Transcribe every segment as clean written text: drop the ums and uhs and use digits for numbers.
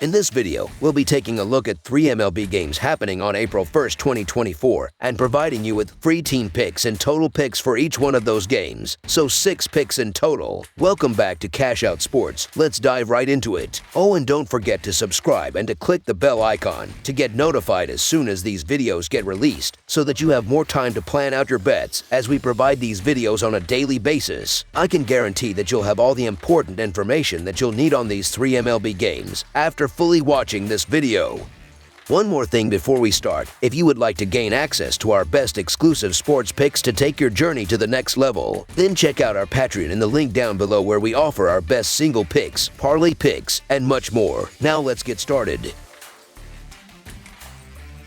In this video, we'll be taking a look at 3 MLB games happening on April 1st, 2024, and providing you with free team picks and total picks for each one of those games, so 6 picks in total. Welcome back to Cash Out Sports. Let's dive right into it. Oh, and don't forget to subscribe and to click the bell icon to get notified as soon as these videos get released, so that you have more time to plan out your bets as we provide these videos on a daily basis. I can guarantee that you'll have all the important information that you'll need on these 3 MLB games after fully watching this video. One more thing before we start, if you would like to gain access to our best exclusive sports picks to take your journey to the next level, then check out our Patreon in the link down below where we offer our best single picks, parlay picks, and much more. Now let's get started.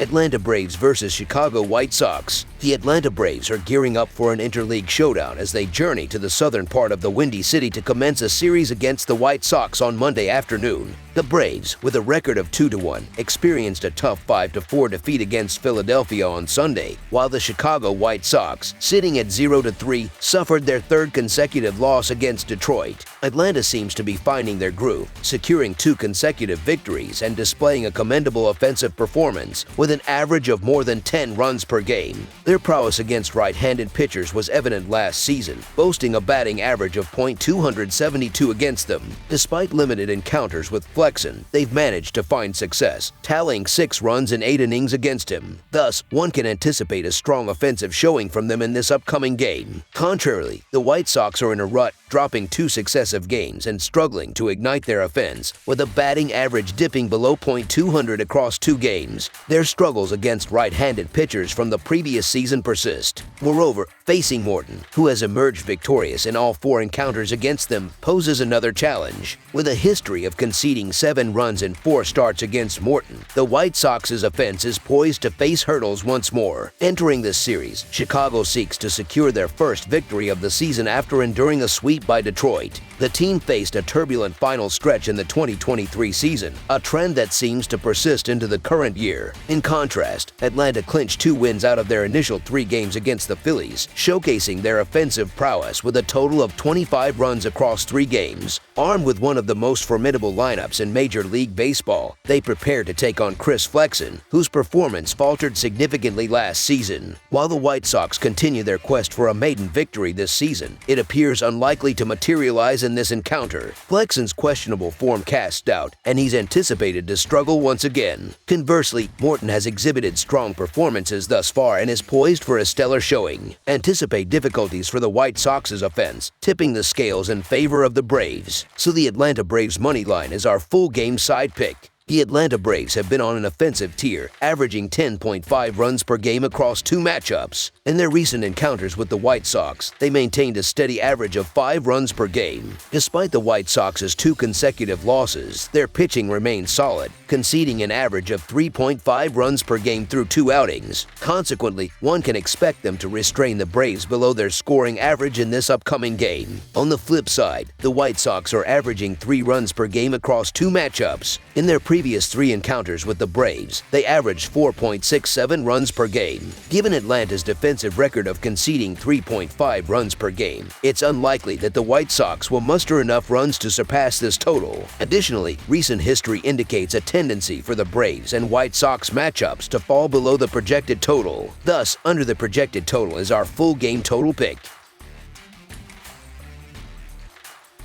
Atlanta Braves versus Chicago White Sox. The Atlanta Braves are gearing up for an interleague showdown as they journey to the southern part of the Windy City to commence a series against the White Sox on Monday afternoon. The Braves, with a record of 2-1, experienced a tough 5-4 defeat against Philadelphia on Sunday, while the Chicago White Sox, sitting at 0-3, suffered their third consecutive loss against Detroit. Atlanta seems to be finding their groove, securing 2 consecutive victories and displaying a commendable offensive performance with an average of more than 10 runs per game. Their prowess against right-handed pitchers was evident last season, boasting a batting average of .272 against them. Despite limited encounters with Flexen, they've managed to find success, tallying 6 runs in 8 innings against him. Thus, one can anticipate a strong offensive showing from them in this upcoming game. Contrarily, the White Sox are in a rut, dropping 2 successive games and struggling to ignite their offense, with a batting average dipping below .200 across 2 games. Their struggles against right-handed pitchers from the previous season persist. Moreover, facing Morton, who has emerged victorious in all 4 encounters against them, poses another challenge. With a history of conceding 7 runs in 4 starts against Morton, the White Sox's offense is poised to face hurdles once more. Entering this series, Chicago seeks to secure their first victory of the season after enduring a sweep by Detroit. The team faced a turbulent final stretch in the 2023 season, a trend that seems to persist into the current year. In contrast, Atlanta clinched 2 wins out of their initial 3 games against the Phillies, showcasing their offensive prowess with a total of 25 runs across 3 games. Armed with one of the most formidable lineups in Major League Baseball, they prepare to take on Chris Flexen, whose performance faltered significantly last season. While the White Sox continue their quest for a maiden victory this season, it appears unlikely to materialize in this encounter. Flexen's questionable form casts doubt, and he's anticipated to struggle once again. Conversely, Morton has exhibited strong performances thus far and is poised for a stellar showing. Anticipate difficulties for the White Sox's offense, tipping the scales in favor of the Braves. So the Atlanta Braves money line is our full game side pick. The Atlanta Braves have been on an offensive tear, averaging 10.5 runs per game across 2 matchups. In their recent encounters with the White Sox, they maintained a steady average of 5 runs per game. Despite the White Sox's 2 consecutive losses, their pitching remains solid, conceding an average of 3.5 runs per game through 2 outings. Consequently, one can expect them to restrain the Braves below their scoring average in this upcoming game. On the flip side, the White Sox are averaging 3 runs per game across 2 matchups. In their previous 3 encounters with the Braves, they averaged 4.67 runs per game. Given Atlanta's defensive record of conceding 3.5 runs per game, it's unlikely that the White Sox will muster enough runs to surpass this total. Additionally, recent history indicates a tendency for the Braves and White Sox matchups to fall below the projected total. Thus, under the projected total is our full game total pick.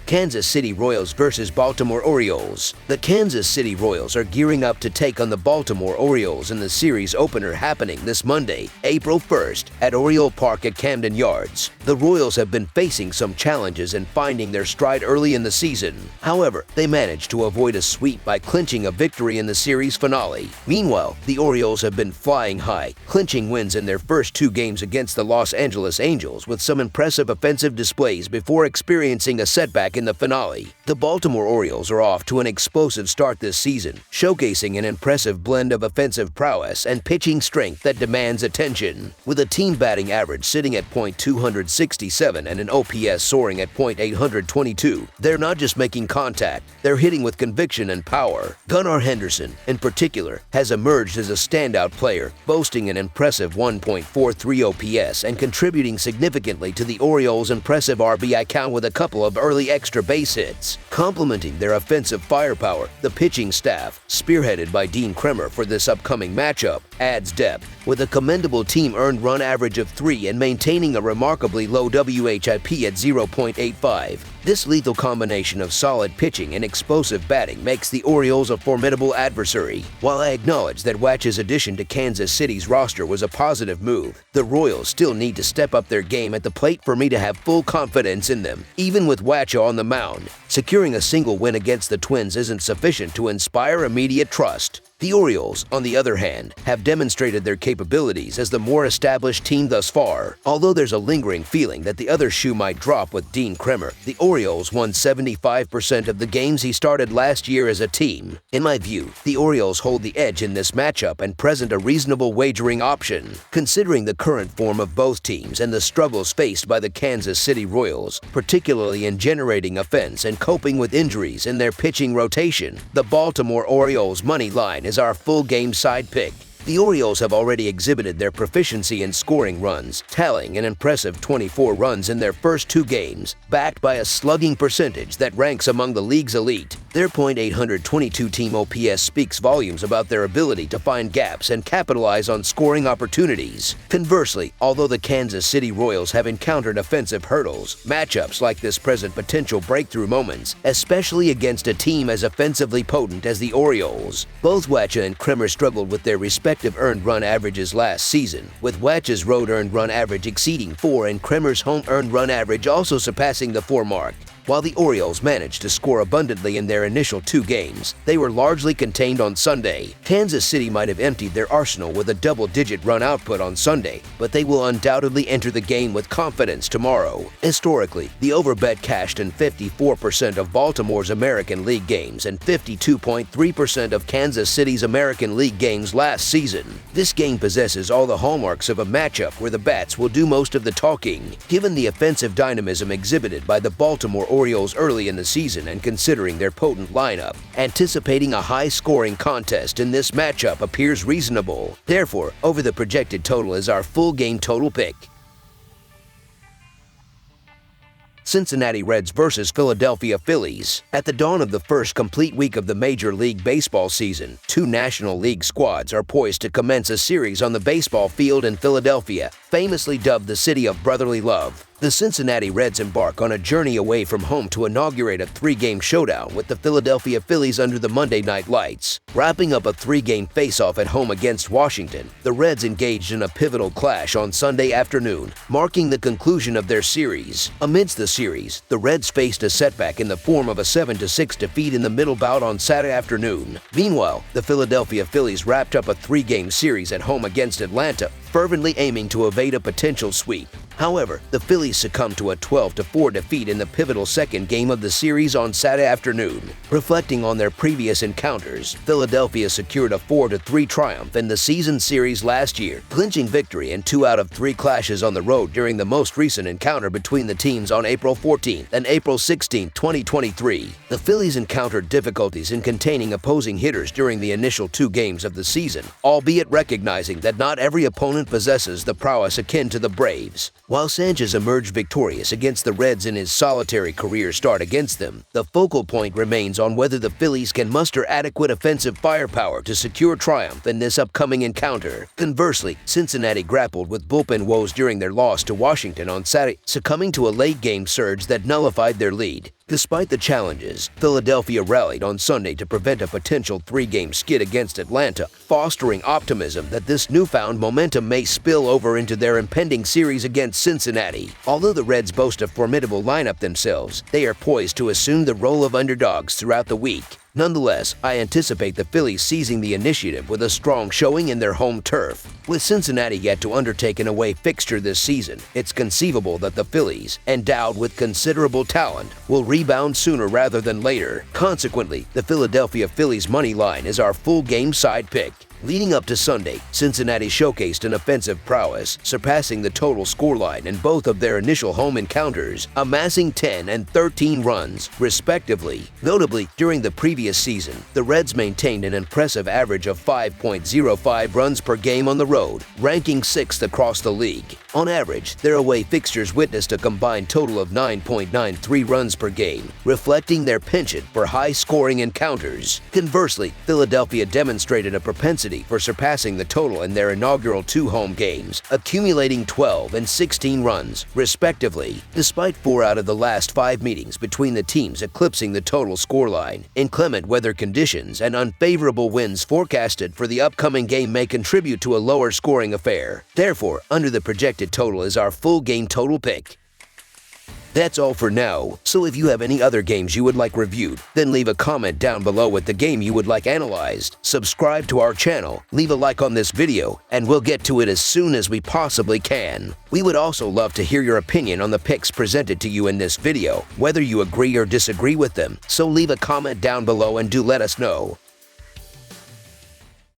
Kansas City Royals versus Baltimore Orioles. The Kansas City Royals are gearing up to take on the Baltimore Orioles in the series opener happening this Monday, April 1st, at Oriole Park at Camden Yards. The Royals have been facing some challenges in finding their stride early in the season. However, they managed to avoid a sweep by clinching a victory in the series finale. Meanwhile, the Orioles have been flying high, clinching wins in their first 2 games against the Los Angeles Angels with some impressive offensive displays before experiencing a setback in the finale. The Baltimore Orioles are off to an explosive start this season, showcasing an impressive blend of offensive prowess and pitching strength that demands attention. With a team batting average sitting at .267 and an OPS soaring at .822, they're not just making contact, they're hitting with conviction and power. Gunnar Henderson, in particular, has emerged as a standout player, boasting an impressive 1.43 OPS and contributing significantly to the Orioles' impressive RBI count with a couple of early extra extra base hits. Complementing their offensive firepower, the pitching staff, spearheaded by Dean Kremer for this upcoming matchup, adds depth, with a commendable team earned run average of 3 and maintaining a remarkably low WHIP at 0.85. This lethal combination of solid pitching and explosive batting makes the Orioles a formidable adversary. While I acknowledge that Watch's addition to Kansas City's roster was a positive move, the Royals still need to step up their game at the plate for me to have full confidence in them, even with Watch on the mound. Securing a single win against the Twins isn't sufficient to inspire immediate trust. The Orioles, on the other hand, have demonstrated their capabilities as the more established team thus far. Although there's a lingering feeling that the other shoe might drop with Dean Kremer, the Orioles won 75% of the games he started last year as a team. In my view, the Orioles hold the edge in this matchup and present a reasonable wagering option. Considering the current form of both teams and the struggles faced by the Kansas City Royals, particularly in generating offense and coping with injuries in their pitching rotation, the Baltimore Orioles money line is our full game side pick. The Orioles have already exhibited their proficiency in scoring runs, tallying an impressive 24 runs in their first 2 games, backed by a slugging percentage that ranks among the league's elite. Their .822 team OPS speaks volumes about their ability to find gaps and capitalize on scoring opportunities. Conversely, although the Kansas City Royals have encountered offensive hurdles, matchups like this present potential breakthrough moments, especially against a team as offensively potent as the Orioles. Both Wacha and Kremer struggled with their respective earned run averages last season, with Wacha's road earned run average exceeding 4 and Kremer's home earned run average also surpassing the 4 mark. While the Orioles managed to score abundantly in their initial 2 games, they were largely contained on Sunday. Kansas City might have emptied their arsenal with a double-digit run output on Sunday, but they will undoubtedly enter the game with confidence tomorrow. Historically, the overbet cashed in 54% of Baltimore's American League games and 52.3% of Kansas City's American League games last season. This game possesses all the hallmarks of a matchup where the bats will do most of the talking. Given the offensive dynamism exhibited by the Baltimore Orioles early in the season and considering their potent lineup, anticipating a high-scoring contest in this matchup appears reasonable. Therefore, over the projected total is our full game total pick. Cincinnati Reds versus Philadelphia Phillies. At the dawn of the first complete week of the Major League Baseball season, 2 National League squads are poised to commence a series on the baseball field in Philadelphia, famously dubbed the City of Brotherly Love. The Cincinnati Reds embark on a journey away from home to inaugurate a 3-game showdown with the Philadelphia Phillies under the Monday night lights. Wrapping up a 3-game face-off at home against Washington, the Reds engaged in a pivotal clash on Sunday afternoon, marking the conclusion of their series. Amidst the series, the Reds faced a setback in the form of a 7-6 defeat in the middle bout on Saturday afternoon. Meanwhile, the Philadelphia Phillies wrapped up a 3-game series at home against Atlanta, fervently aiming to evade a potential sweep. However, the Phillies succumbed to a 12-4 defeat in the pivotal second game of the series on Saturday afternoon. Reflecting on their previous encounters, Philadelphia secured a 4-3 triumph in the season series last year, clinching victory in 2 out of 3 clashes on the road during the most recent encounter between the teams on April 14 and April 16, 2023. The Phillies encountered difficulties in containing opposing hitters during the initial 2 games of the season, albeit recognizing that not every opponent possesses the prowess akin to the Braves. While Sanchez emerged victorious against the Reds in his solitary career start against them, the focal point remains on whether the Phillies can muster adequate offensive firepower to secure triumph in this upcoming encounter. Conversely, Cincinnati grappled with bullpen woes during their loss to Washington on Saturday, succumbing to a late-game surge that nullified their lead. Despite the challenges, Philadelphia rallied on Sunday to prevent a potential 3-game skid against Atlanta, fostering optimism that this newfound momentum may spill over into their impending series against Cincinnati. Although the Reds boast a formidable lineup themselves, they are poised to assume the role of underdogs throughout the week. Nonetheless, I anticipate the Phillies seizing the initiative with a strong showing in their home turf. With Cincinnati yet to undertake an away fixture this season, it's conceivable that the Phillies, endowed with considerable talent, will rebound sooner rather than later. Consequently, the Philadelphia Phillies money line is our full game side pick. Leading up to Sunday, Cincinnati showcased an offensive prowess, surpassing the total scoreline in both of their initial home encounters, amassing 10 and 13 runs, respectively. Notably, during the previous season, the Reds maintained an impressive average of 5.05 runs per game on the road, ranking 6th across the league. On average, their away fixtures witnessed a combined total of 9.93 runs per game, reflecting their penchant for high-scoring encounters. Conversely, Philadelphia demonstrated a propensity for surpassing the total in their inaugural 2 home games, accumulating 12 and 16 runs, respectively. Despite 4 out of the last 5 meetings between the teams eclipsing the total scoreline, inclement weather conditions and unfavorable winds forecasted for the upcoming game may contribute to a lower scoring affair. Therefore, under the projected total is our full game total pick. That's all for now, so if you have any other games you would like reviewed, then leave a comment down below with the game you would like analyzed. Subscribe to our channel, leave a like on this video, and we'll get to it as soon as we possibly can. We would also love to hear your opinion on the picks presented to you in this video, whether you agree or disagree with them, so leave a comment down below and do let us know.